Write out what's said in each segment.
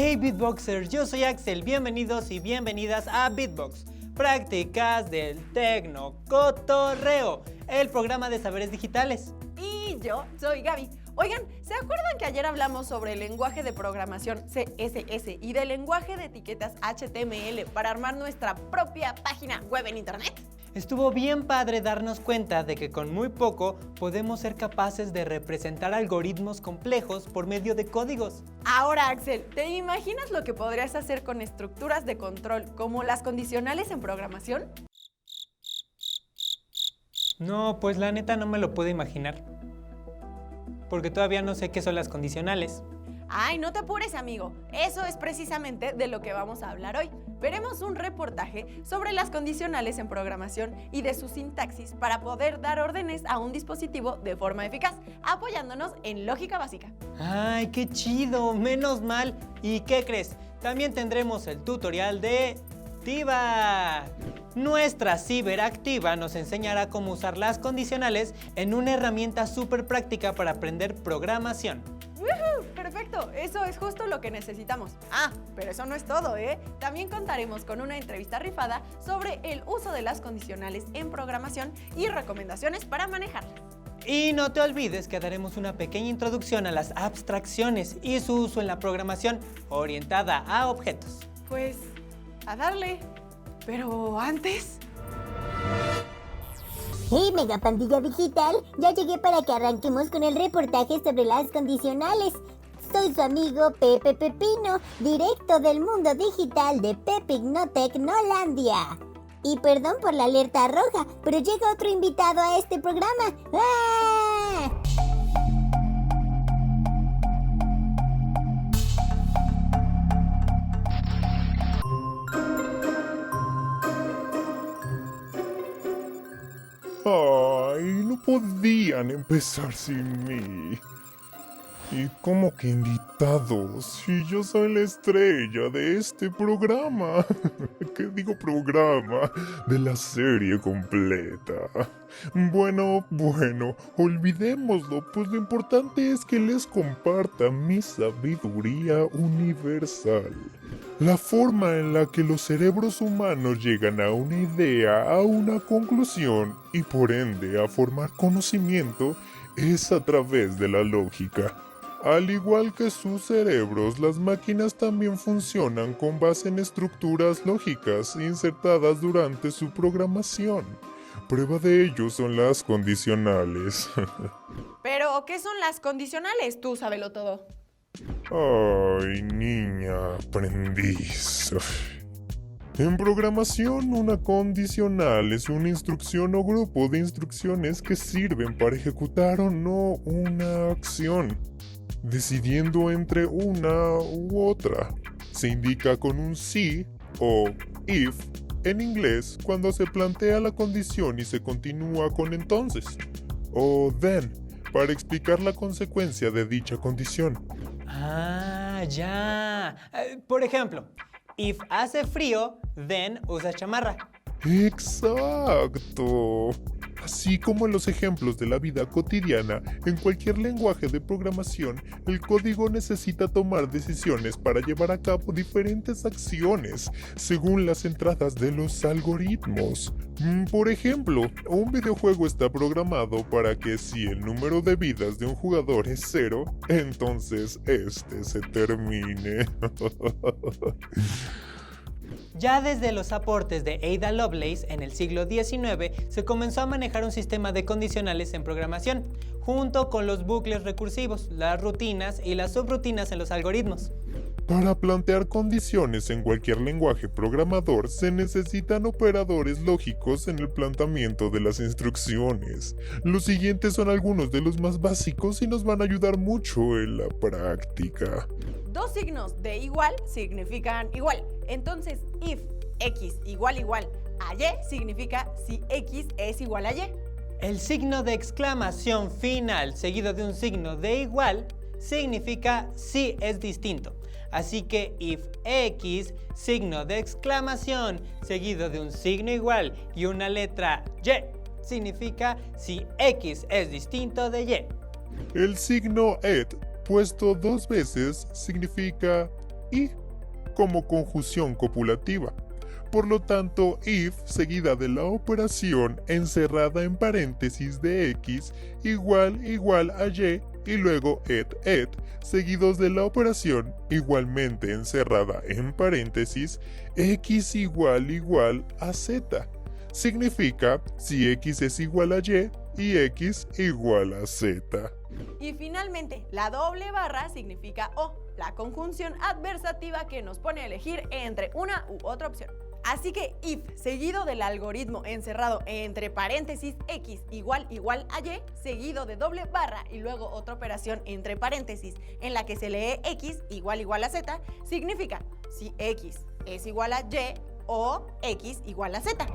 Hey Beatboxers, yo soy Axel, bienvenidos y bienvenidas a Beatbox, prácticas del tecno cotorreo, el programa de saberes digitales. Y yo soy Gaby. Oigan, ¿se acuerdan que ayer hablamos sobre el lenguaje de programación CSS y del lenguaje de etiquetas HTML para armar nuestra propia página web en internet? Estuvo bien padre darnos cuenta de que con muy poco podemos ser capaces de representar algoritmos complejos por medio de códigos. Ahora, Axel, ¿te imaginas lo que podrías hacer con estructuras de control como las condicionales en programación? No, pues la neta no me lo puedo imaginar, porque todavía no sé qué son las condicionales. Ay, no te apures, amigo. Eso es precisamente de lo que vamos a hablar hoy. Veremos un reportaje sobre las condicionales en programación y de su sintaxis para poder dar órdenes a un dispositivo de forma eficaz, apoyándonos en lógica básica. ¡Ay, qué chido! ¡Menos mal! ¿Y qué crees? También tendremos el tutorial de Tiva. Nuestra ciberactiva nos enseñará cómo usar las condicionales en una herramienta súper práctica para aprender programación. ¡Woohoo! ¡Perfecto! Eso es justo lo que necesitamos. Ah, pero eso no es todo, ¿eh? También contaremos con una entrevista rifada sobre el uso de las condicionales en programación y recomendaciones para manejarlas. Y no te olvides que daremos una pequeña introducción a las abstracciones y su uso en la programación orientada a objetos. Pues, a darle. Pero antes... ¡Hey, Mega Pandilla Digital! Ya llegué para que arranquemos con el reportaje sobre las condicionales. Soy su amigo Pepe Pepino, directo del mundo digital de Pepigno-Tecnolandia. Y perdón por la alerta roja, pero llega otro invitado a este programa. ¡Ah! Ay, no podían empezar sin mí. ¿Y cómo que invitados? Si yo soy la estrella de este programa. ¿Qué digo programa? De la serie completa. Bueno, olvidémoslo, pues lo importante es que les comparta mi sabiduría universal. La forma en la que los cerebros humanos llegan a una idea, a una conclusión y por ende a formar conocimiento es a través de la lógica. Al igual que sus cerebros, las máquinas también funcionan con base en estructuras lógicas insertadas durante su programación. Prueba de ello son las condicionales. ¿Pero qué son las condicionales? Tú sábelo todo. Ay, niña, aprendiz. En programación, una condicional es una instrucción o grupo de instrucciones que sirven para ejecutar o no una acción, decidiendo entre una u otra. Se indica con un si o if en inglés cuando se plantea la condición y se continúa con entonces, o then para explicar la consecuencia de dicha condición. Ah, ya. Por ejemplo, if hace frío, then usa chamarra. ¡Exacto! Así como en los ejemplos de la vida cotidiana, en cualquier lenguaje de programación, el código necesita tomar decisiones para llevar a cabo diferentes acciones, según las entradas de los algoritmos. Por ejemplo, un videojuego está programado para que si el número de vidas de un jugador es 0, entonces este se termine. Ya desde los aportes de Ada Lovelace en el siglo XIX se comenzó a manejar un sistema de condicionales en programación, junto con los bucles recursivos, las rutinas y las subrutinas en los algoritmos. Para plantear condiciones en cualquier lenguaje programador se necesitan operadores lógicos en el planteamiento de las instrucciones. Los siguientes son algunos de los más básicos y nos van a ayudar mucho en la práctica. Dos signos de igual significan igual. Entonces, if x igual a y significa si x es igual a y. El signo de exclamación final seguido de un signo de igual significa si es distinto. Así que if x, signo de exclamación seguido de un signo igual y una letra y, significa si x es distinto de y. El signo et puesto dos veces significa y como conjunción copulativa. Por lo tanto, if seguida de la operación encerrada en paréntesis de x igual a y luego et seguidos de la operación igualmente encerrada en paréntesis x igual a z. Significa si x es igual a y x igual a z. Y finalmente, la doble barra significa o, la conjunción adversativa que nos pone a elegir entre una u otra opción. Así que if seguido del algoritmo encerrado entre paréntesis x igual a y seguido de doble barra y luego otra operación entre paréntesis en la que se lee x igual a z significa si x es igual a y o x igual a z.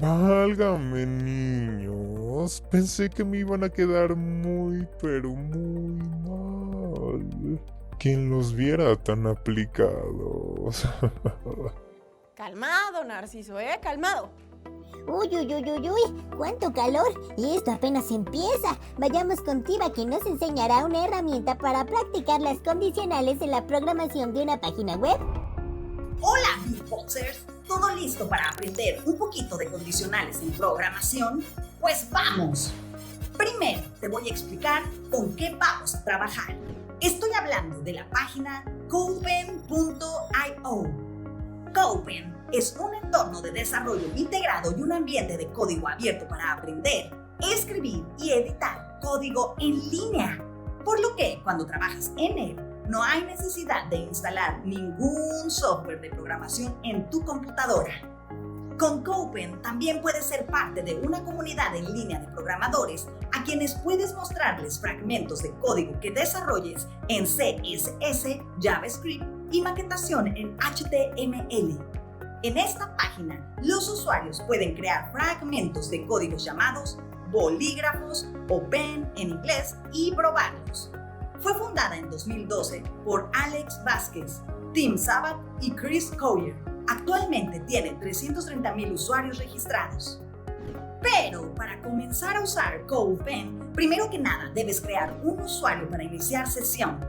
Válgame, niños, pensé que me iban a quedar muy, pero muy mal. ¿Quién los viera tan aplicados? Calmado, Narciso, calmado. Uy, cuánto calor. Y esto apenas empieza. Vayamos con Tiva, que nos enseñará una herramienta para practicar las condicionales en la programación de una página web. Hola, beatboxers. ¿Todo listo para aprender un poquito de condicionales en programación? Pues vamos. Primero te voy a explicar con qué vamos a trabajar. Estoy hablando de la página codepen.io. Codepen es un entorno de desarrollo integrado y un ambiente de código abierto para aprender, escribir y editar código en línea. Por lo que cuando trabajas en él, no hay necesidad de instalar ningún software de programación en tu computadora. Con Codepen también puedes ser parte de una comunidad en línea de programadores a quienes puedes mostrarles fragmentos de código que desarrolles en CSS, JavaScript y maquetación en HTML. En esta página, los usuarios pueden crear fragmentos de códigos llamados bolígrafos o pen en inglés y probarlos. Fue fundada en 2012 por Alex Vázquez, Tim Sabat y Chris Collier. Actualmente tiene 330,000 usuarios registrados. Pero para comenzar a usar Codepen, primero que nada debes crear un usuario para iniciar sesión.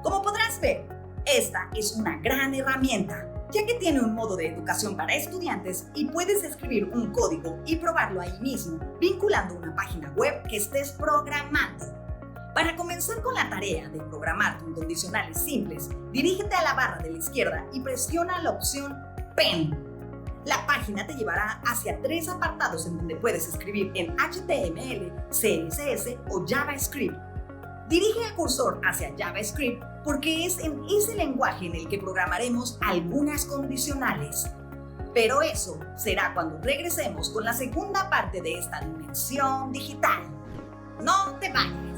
Como podrás ver, esta es una gran herramienta, ya que tiene un modo de educación para estudiantes y puedes escribir un código y probarlo ahí mismo, vinculando una página web que estés programando. Para comenzar con la tarea de programar con condicionales simples, dirígete a la barra de la izquierda y presiona la opción Pen. La página te llevará hacia 3 apartados en donde puedes escribir en HTML, CSS o JavaScript. Dirige el cursor hacia JavaScript porque es en ese lenguaje en el que programaremos algunas condicionales. Pero eso será cuando regresemos con la segunda parte de esta dimensión digital. No te vayas.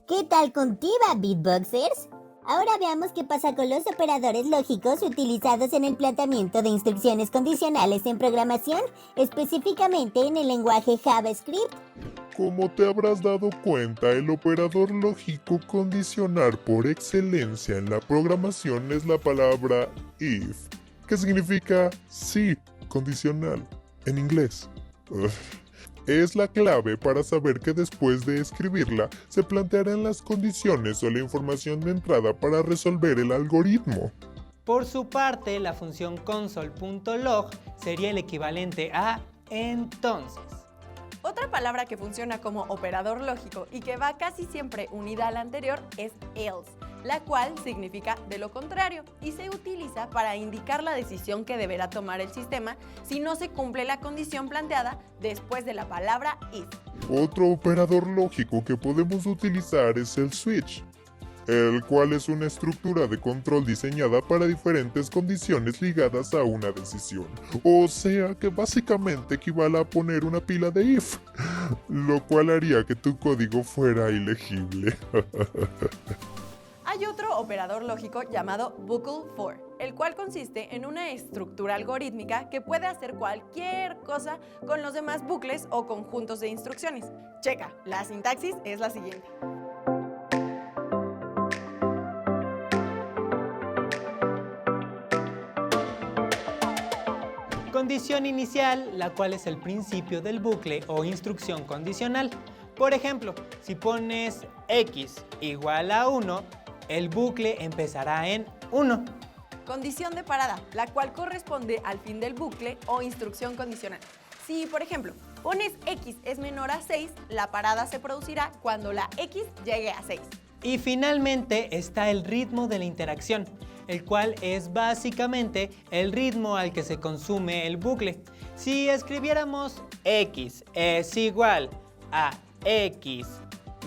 ¿Qué tal con Tiva, beatboxers? Ahora veamos qué pasa con los operadores lógicos utilizados en el planteamiento de instrucciones condicionales en programación, específicamente en el lenguaje JavaScript. Como te habrás dado cuenta, el operador lógico condicional por excelencia en la programación es la palabra if, que significa sí, condicional, en inglés. Es la clave para saber que después de escribirla se plantearán las condiciones o la información de entrada para resolver el algoritmo. Por su parte, la función console.log sería el equivalente a entonces. Otra palabra que funciona como operador lógico y que va casi siempre unida a la anterior es else, la cual significa de lo contrario y se utiliza para indicar la decisión que deberá tomar el sistema si no se cumple la condición planteada después de la palabra if. Otro operador lógico que podemos utilizar es el switch, el cual es una estructura de control diseñada para diferentes condiciones ligadas a una decisión. O sea que básicamente equivale a poner una pila de if, lo cual haría que tu código fuera ilegible. Hay otro operador lógico llamado buckle for, el cual consiste en una estructura algorítmica que puede hacer cualquier cosa con los demás bucles o conjuntos de instrucciones. Checa, la sintaxis es la siguiente. condición inicial, la cual es el principio del bucle o instrucción condicional. Por ejemplo, si pones x igual a 1, el bucle empezará en 1. Condición de parada, la cual corresponde al fin del bucle o instrucción condicional. Si, por ejemplo, pones x es menor a 6, la parada se producirá cuando la x llegue a 6. Y finalmente está el ritmo de la interacción, el cual es básicamente el ritmo al que se consume el bucle. Si escribiéramos x es igual a x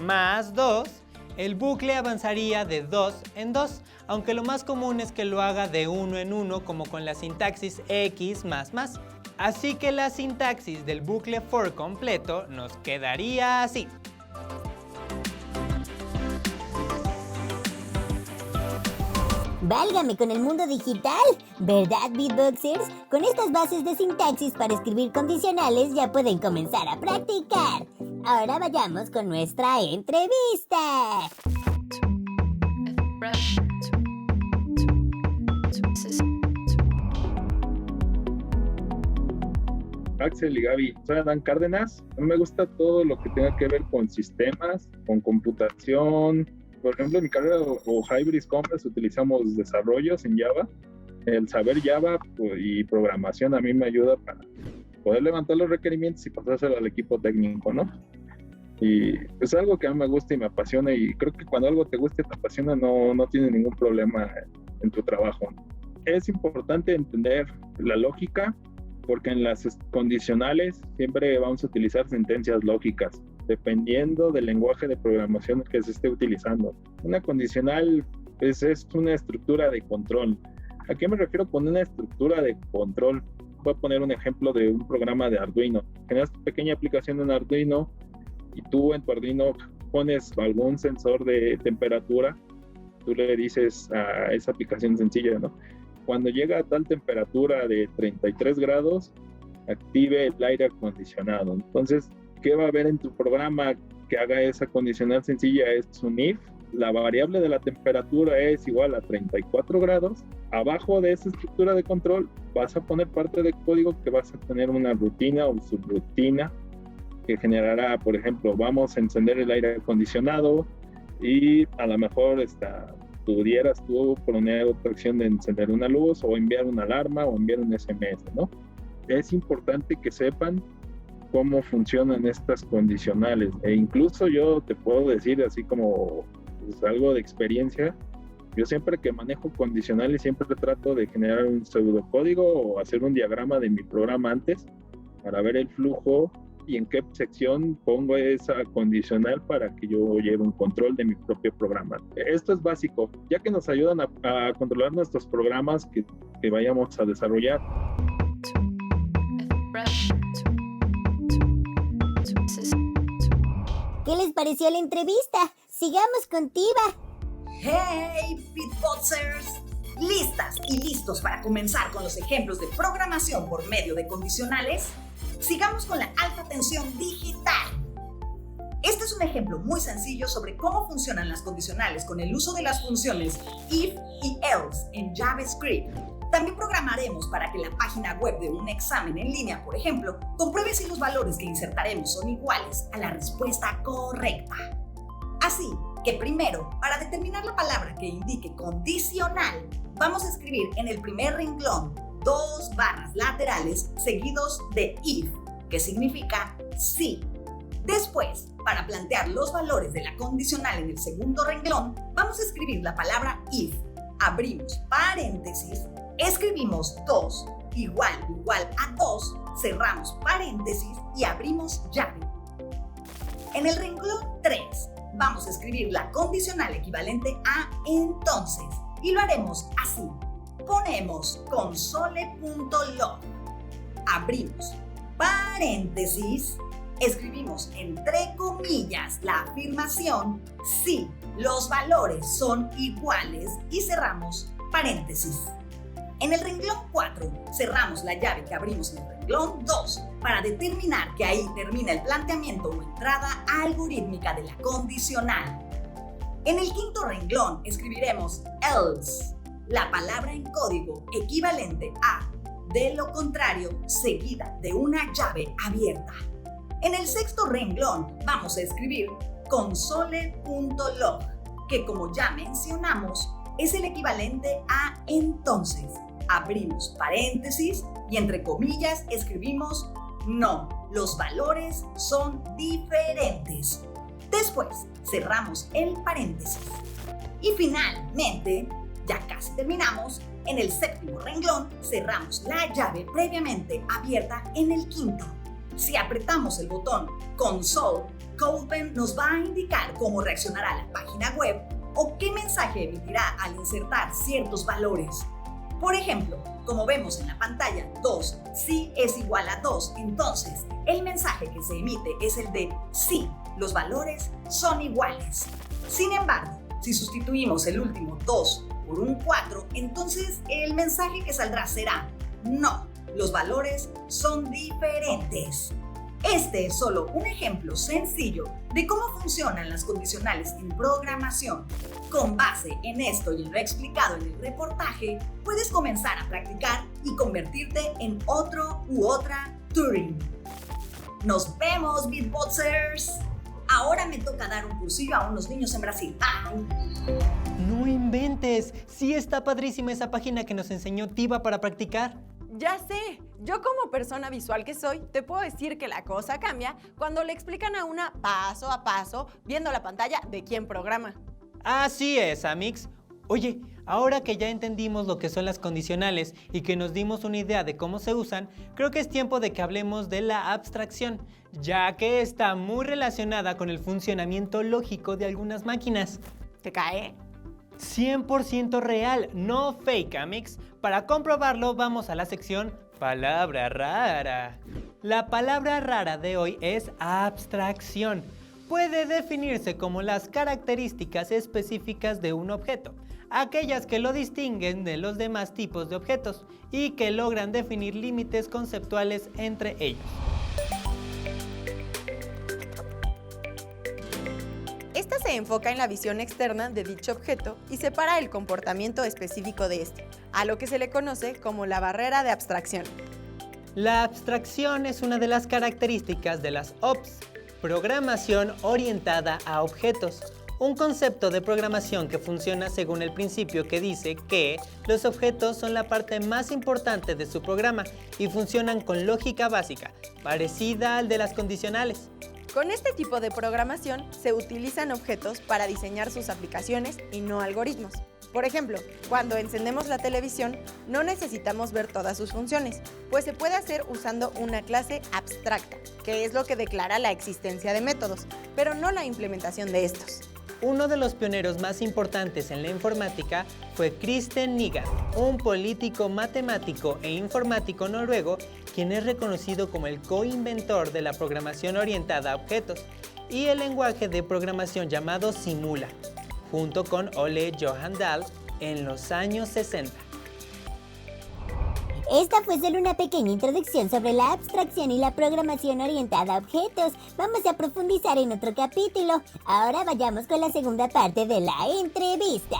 más 2, el bucle avanzaría de 2 en 2, aunque lo más común es que lo haga de 1 en 1, como con la sintaxis x más más. Así que la sintaxis del bucle for completo nos quedaría así. Válgame con el mundo digital, ¿verdad, beatboxers? Con estas bases de sintaxis para escribir condicionales ya pueden comenzar a practicar. Ahora vayamos con nuestra entrevista. Axel y Gaby, soy Adán Cárdenas. A mí me gusta todo lo que tenga que ver con sistemas, con computación. Por ejemplo, en mi carrera o Hybris Commerce utilizamos desarrollos en Java. El saber Java y programación a mí me ayuda para poder levantar los requerimientos y pasárselo al equipo técnico, ¿no? Y es algo que a mí me gusta y me apasiona, y creo que cuando algo te gusta y te apasiona no tienes ningún problema en tu trabajo. Es importante entender la lógica, porque en las condicionales siempre vamos a utilizar sentencias lógicas, dependiendo del lenguaje de programación que se esté utilizando. Una condicional es una estructura de control. ¿A qué me refiero con una estructura de control? Voy a poner un ejemplo de un programa de Arduino. Generas tu pequeña aplicación en Arduino y tú en tu Arduino pones algún sensor de temperatura. Tú le dices a esa aplicación sencilla, ¿no? Cuando llega a tal temperatura de 33 grados, active el aire acondicionado. Entonces, ¿qué va a haber en tu programa que haga esa condicional sencilla? Es un if. La variable de la temperatura es igual a 34 grados. Abajo de esa estructura de control vas a poner parte del código que vas a tener una rutina o subrutina que generará, por ejemplo, vamos a encender el aire acondicionado y a lo mejor pudieras tú poner otra opción de encender una luz o enviar una alarma o enviar un SMS, ¿no? Es importante que sepan cómo funcionan estas condicionales, e incluso yo te puedo decir así como algo de experiencia. Yo siempre que manejo condicionales siempre trato de generar un pseudocódigo o hacer un diagrama de mi programa antes para ver el flujo y en qué sección pongo esa condicional para que yo lleve un control de mi propio programa. Esto es básico, ya que nos ayudan a controlar nuestros programas que vayamos a desarrollar. ¿Qué les pareció la entrevista? Sigamos con Tiva. ¡Hey, beatboxers! ¿Listas y listos para comenzar con los ejemplos de programación por medio de condicionales? Sigamos con la alta tensión digital. Este es un ejemplo muy sencillo sobre cómo funcionan las condicionales con el uso de las funciones if y else en JavaScript. También programaremos para que la página web de un examen en línea, por ejemplo, compruebe si los valores que insertaremos son iguales a la respuesta correcta. Así que primero, para determinar la palabra que indique condicional, vamos a escribir en el primer renglón 2 barras laterales seguidos de if, que significa sí. Después, para plantear los valores de la condicional en el segundo renglón, vamos a escribir la palabra if, abrimos paréntesis, escribimos 2 igual a 2, cerramos paréntesis y abrimos llave. En el renglón 3, vamos a escribir la condicional equivalente a entonces, y lo haremos así. Ponemos console.log, abrimos paréntesis, escribimos entre comillas la afirmación si los valores son iguales y cerramos paréntesis. En el renglón 4 cerramos la llave que abrimos en el renglón 2 para determinar que ahí termina el planteamiento o entrada algorítmica de la condicional. En el quinto renglón escribiremos else, la palabra en código equivalente a de lo contrario, seguida de una llave abierta. En el sexto renglón vamos a escribir console.log, que como ya mencionamos, es el equivalente a entonces. Abrimos paréntesis y entre comillas escribimos no, los valores son diferentes. Después cerramos el paréntesis. Y finalmente, ya casi terminamos, en el séptimo renglón cerramos la llave previamente abierta en el quinto. Si apretamos el botón Console, CodePen nos va a indicar cómo reaccionará la página web o qué mensaje emitirá al insertar ciertos valores. Por ejemplo, como vemos en la pantalla 2, sí es igual a 2, entonces el mensaje que se emite es el de sí, los valores son iguales. Sin embargo, si sustituimos el último 2 por un 4, entonces el mensaje que saldrá será no, los valores son diferentes. Este es solo un ejemplo sencillo de cómo funcionan las condicionales en programación. Con base en esto y en lo explicado en el reportaje, puedes comenzar a practicar y convertirte en otro u otra Turing. ¡Nos vemos, Beatboxers! Ahora me toca dar un cursillo a unos niños en Brasil. ¡Bye! No inventes, sí está padrísima esa página que nos enseñó Tiva para practicar. Ya sé, yo como persona visual que soy, te puedo decir que la cosa cambia cuando le explican a una paso a paso, viendo la pantalla de quién programa. Así es, Amix. Oye, ahora que ya entendimos lo que son las condicionales y que nos dimos una idea de cómo se usan, creo que es tiempo de que hablemos de la abstracción, ya que está muy relacionada con el funcionamiento lógico de algunas máquinas. ¿Te cae? 100% real, no fake, Amix. Para comprobarlo, vamos a la sección Palabra Rara. La palabra rara de hoy es abstracción. Puede definirse como las características específicas de un objeto, aquellas que lo distinguen de los demás tipos de objetos y que logran definir límites conceptuales entre ellos. Esta se enfoca en la visión externa de dicho objeto y separa el comportamiento específico de este, a lo que se le conoce como la barrera de abstracción. La abstracción es una de las características de las OPS, programación orientada a objetos, un concepto de programación que funciona según el principio que dice que los objetos son la parte más importante de su programa y funcionan con lógica básica, parecida al de las condicionales. Con este tipo de programación se utilizan objetos para diseñar sus aplicaciones y no algoritmos. Por ejemplo, cuando encendemos la televisión, no necesitamos ver todas sus funciones, pues se puede hacer usando una clase abstracta, que es lo que declara la existencia de métodos, pero no la implementación de estos. Uno de los pioneros más importantes en la informática fue Kristen Nygaard, un político, matemático e informático noruego, quien es reconocido como el coinventor de la programación orientada a objetos y el lenguaje de programación llamado Simula, junto con Ole Johan Dahl en los años 60. Esta fue solo una pequeña introducción sobre la abstracción y la programación orientada a objetos. Vamos a profundizar en otro capítulo. Ahora vayamos con la segunda parte de la entrevista.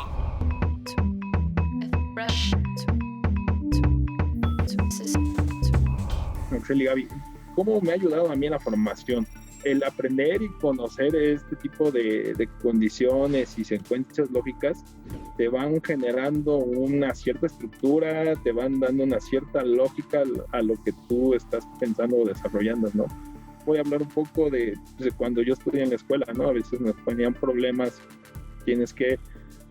Axel y Gaby, ¿cómo me ha ayudado a mí en la formación? El aprender y conocer este tipo de condiciones y secuencias lógicas te van generando una cierta estructura, te van dando una cierta lógica a lo que tú estás pensando o desarrollando, ¿no? Voy a hablar un poco de cuando yo estudié en la escuela, ¿no? A veces nos ponían problemas, tienes que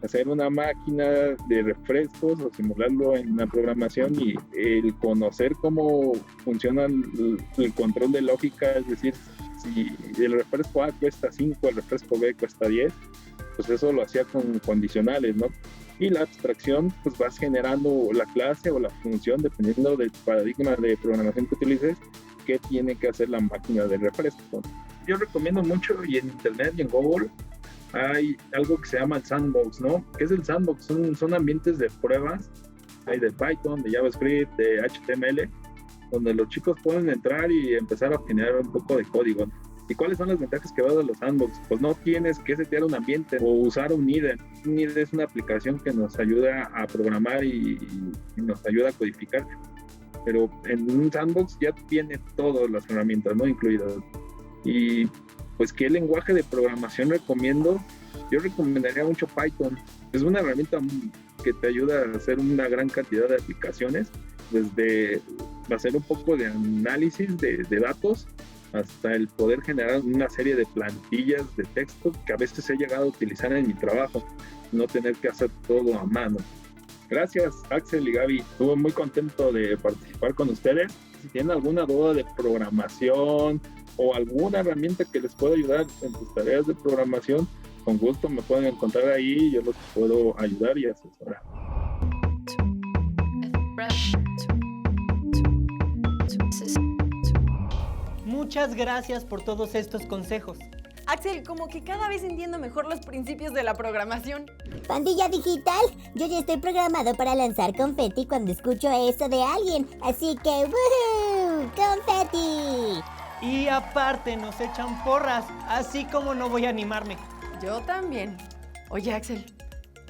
hacer una máquina de refrescos o simularlo en una programación, y el conocer cómo funciona el control de lógica, es decir, si el refresco A cuesta 5, el refresco B cuesta 10, pues eso lo hacía con condicionales, ¿no? Y la abstracción, pues vas generando la clase o la función, dependiendo del paradigma de programación que utilices, qué tiene que hacer la máquina de refresco. Yo recomiendo mucho, y en internet y en Google hay algo que se llama el sandbox, ¿no? ¿Qué es el sandbox? Son ambientes de pruebas, hay de Python, de JavaScript, de HTML, donde los chicos pueden entrar y empezar a generar un poco de código. ¿Y cuáles son las ventajas que va a dar los sandbox? Pues no tienes que setear un ambiente o usar un IDE. Un IDE es una aplicación que nos ayuda a programar y nos ayuda a codificar. pero en un sandbox ya tiene todas las herramientas, ¿no? Incluidas. Y pues, ¿qué lenguaje de programación recomiendo? Yo recomendaría mucho Python. Es una herramienta que te ayuda a hacer una gran cantidad de aplicaciones, desde hacer un poco de análisis de datos hasta el poder generar una serie de plantillas de texto que a veces he llegado a utilizar en mi trabajo, no tener que hacer todo a mano. Gracias, Axel y Gaby. Estuve muy contento de participar con ustedes. Si tienen alguna duda de programación o alguna herramienta que les pueda ayudar en sus tareas de programación, con gusto me pueden encontrar ahí, yo los puedo ayudar y asesorar. Muchas gracias por todos estos consejos. Axel, como que cada vez entiendo mejor los principios de la programación. Pandilla digital, yo ya estoy programado para lanzar confeti cuando escucho eso de alguien. Así que, ¡woohoo! ¡Confeti! Y aparte nos echan porras, así como no voy a animarme. Yo también. Oye, Axel,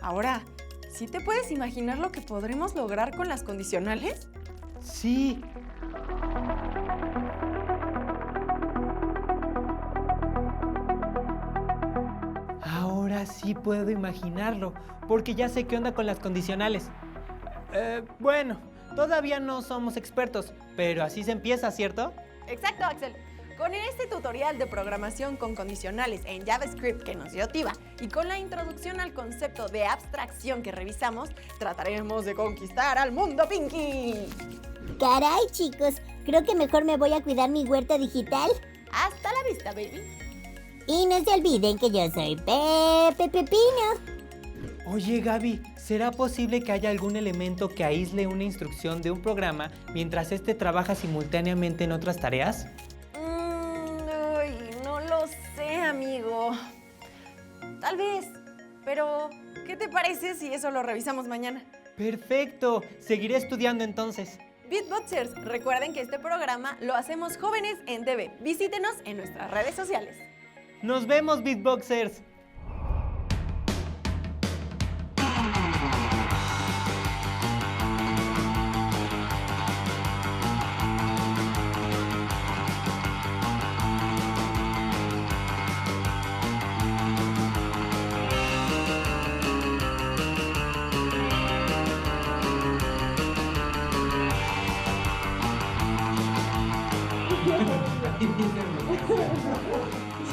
ahora, ¿sí te puedes imaginar lo que podremos lograr con las condicionales? Sí. Ahora sí puedo imaginarlo, porque ya sé qué onda con las condicionales. Bueno, todavía no somos expertos, pero así se empieza, ¿cierto? Exacto, Axel. Con este tutorial de programación con condicionales en JavaScript que nos dio Tiva y con la introducción al concepto de abstracción que revisamos, trataremos de conquistar al mundo Pinky. Caray, chicos, creo que mejor me voy a cuidar mi huerta digital. Hasta la vista, baby. Y no se olviden que yo soy Pepe Pepino. Oye, Gaby, ¿será posible que haya algún elemento que aísle una instrucción de un programa mientras este trabaja simultáneamente en otras tareas? No lo sé, amigo. Tal vez, pero ¿qué te parece si eso lo revisamos mañana? Perfecto, seguiré estudiando entonces. Beatboxers, recuerden que este programa lo hacemos jóvenes en TV. Visítenos en nuestras redes sociales. ¡Nos vemos, Beatboxers!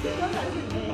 Sí,